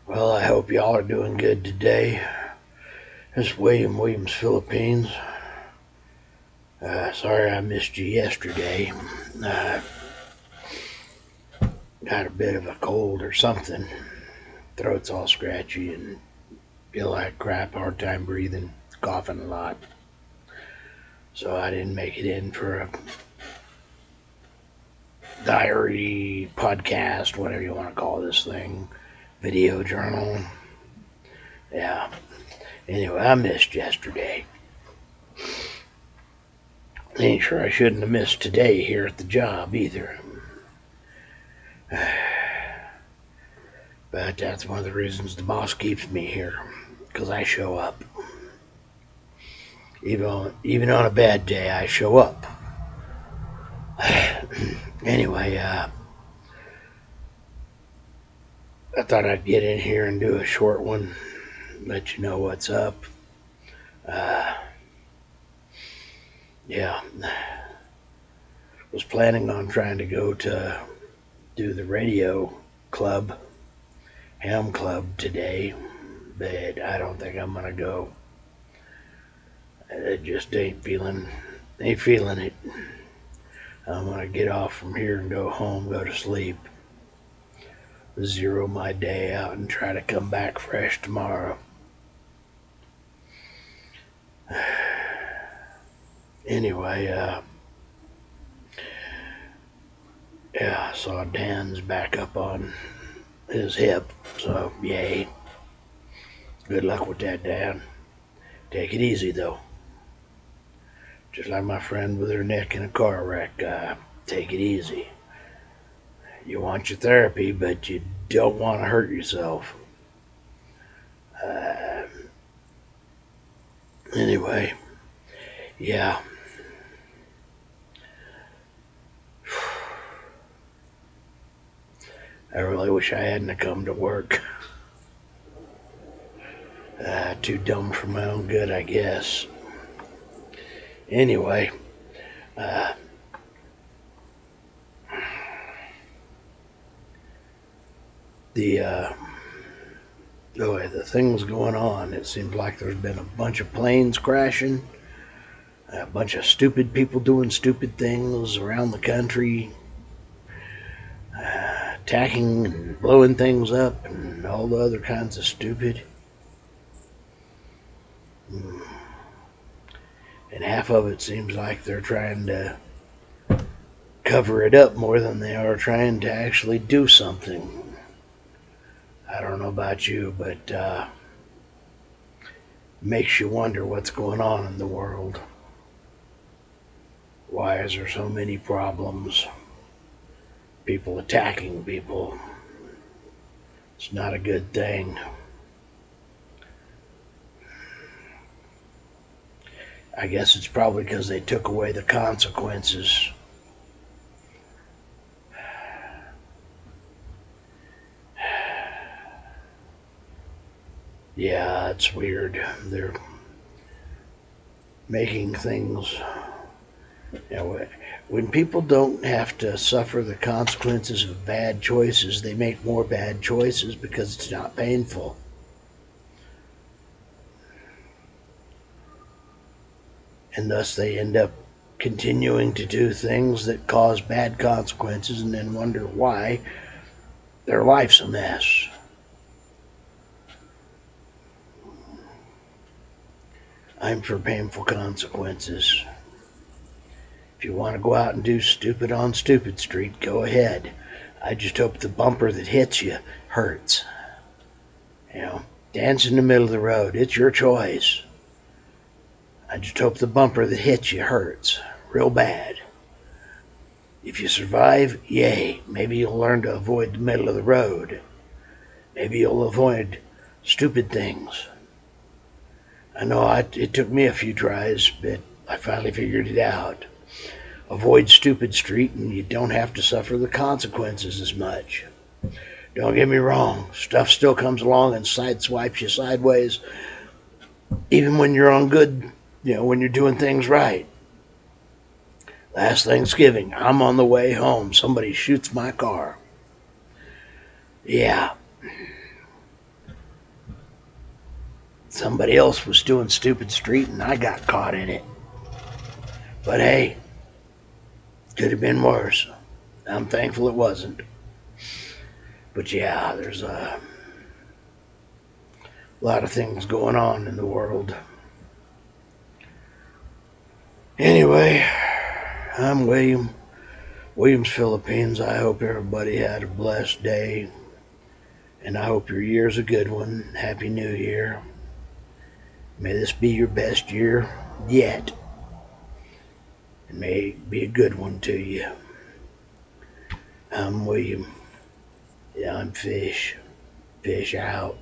Well, I hope y'all are doing good today. This is Williams, Philippines. Sorry I missed you yesterday. Uh, got a bit of a cold or something. Throat's all scratchy and feel like crap, hard time breathing, coughing a lot. So I didn't make it in for a diary, podcast, whatever you want to call this thing, video journal. Yeah. Anyway, I missed yesterday. Ain't sure I shouldn't have missed today here at the job either. But that's one of the reasons the boss keeps me here, because I show up. Even on a bad day, I show up. Anyway, I thought I'd get in here and do a short one, let you know what's up. Yeah, was planning on trying to go to do the radio club, ham club today, but I don't think I'm gonna go. I just ain't feeling it. I'm gonna get off from here and go home, go to sleep, zero my day out, and try to come back fresh tomorrow. Anyway, yeah, I saw Dan's back up on his hip, so yay. Good luck with that, Dan. Take it easy, though. Just like my friend with her neck in a car wreck, take it easy. You want your therapy, but you don't want to hurt yourself. Anyway, yeah. I really wish I hadn't come to work. Too dumb for my own good, I guess. Anyway, the the things going on. It seems like there's been a bunch of planes crashing, a bunch of stupid people doing stupid things around the country, attacking and blowing things up, and all the other kinds of stupid. And half of it seems like they're trying to cover it up more than they are trying to actually do something. I don't know about you, but makes you wonder what's going on in the world. Why is there so many problems? People attacking people. It's not a good thing. I guess it's probably because they took away the consequences. Yeah, it's weird. They're making things. When people don't have to suffer the consequences of bad choices, they make more bad choices because it's not painful. And thus they end up continuing to do things that cause bad consequences and then wonder why their life's a mess. I'm for painful consequences. If you want to go out and do stupid on Stupid Street, go ahead. I just hope the bumper that hits you hurts. Dance in the middle of the road. It's your choice. I just hope the bumper that hits you hurts real bad. If you survive, yay. Maybe you'll learn to avoid the middle of the road. Maybe you'll avoid stupid things. I know it took me a few tries, but I finally figured it out. Avoid Stupid Street and you don't have to suffer the consequences as much. Don't get me wrong, stuff still comes along and sideswipes you sideways, even when you're on good, when you're doing things right. Last Thanksgiving, I'm on the way home. Somebody shoots my car. Yeah, somebody else was doing stupid street and I got caught in it. But hey, could have been worse. I'm thankful it wasn't. But yeah, there's a lot of things going on in the world. Anyway, I'm William. Williams, Philippines. I hope everybody had a blessed day. And I hope your year's a good one. Happy New Year. May this be your best year yet. And may it be a good one to you. I'm William. Yeah, I'm Fish. Fish out.